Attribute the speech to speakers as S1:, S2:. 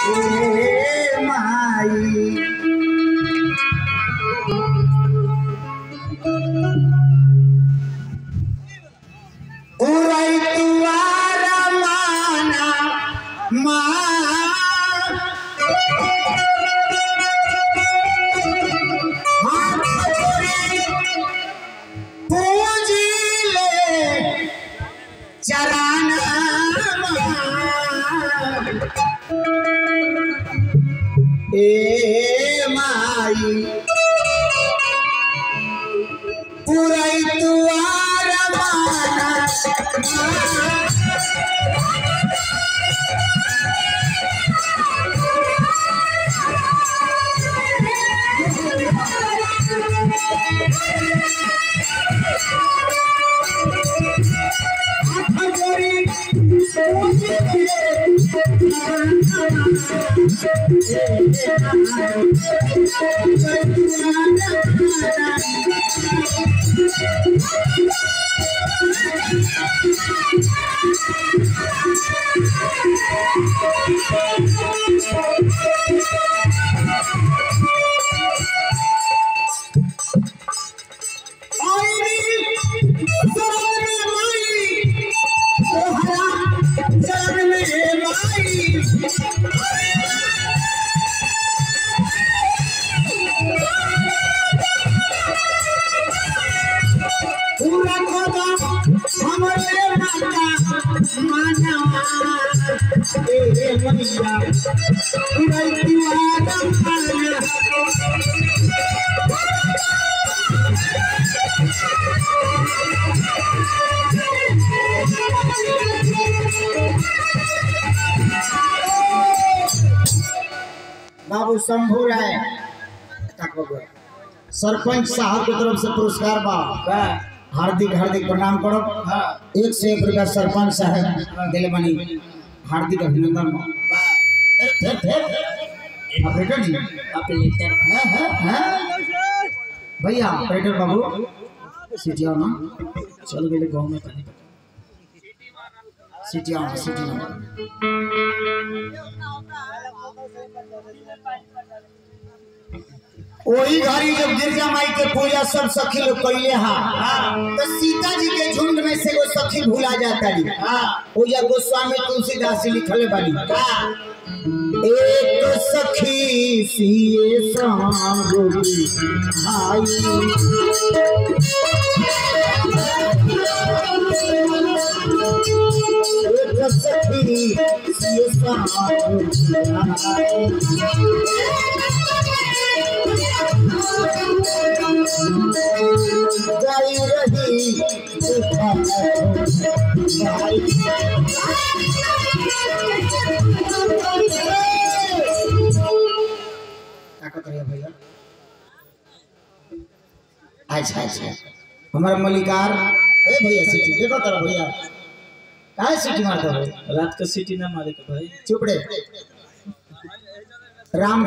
S1: ए माई उरई तुआरा माना चराना ए माई पुरई तुआरा माना बाबू शंभू राय सरपंच साहब की तरफ से पुरस्कार बा हार्दिक हार्दिक प्रणाम करो। 1 से 1 रुपया सरपंच साहब दिले बनी हार्दिक अभिनंदन। ऑपरेटर जी ऑपरेटर भैया ऑपरेटर बाबू सिटिया ना चल गए गांव में पानी सिटिया वही घड़ी जब गिरजा माई के पूजा सब सखी लोग कैले तो सीता जी के झुंड में से वो सखी भूला जाता पूजा गोस्वामी तुलसीदास जी लिखले बानी एक सखी सिए संग भाई एक सखी सिए संग गाई रही भैया अच्छा हमारा मलिकार भैया सिटी देखो तरह भैया काहे सिटी मारता है रात का सिटी ना मारे भाई चुप रे राम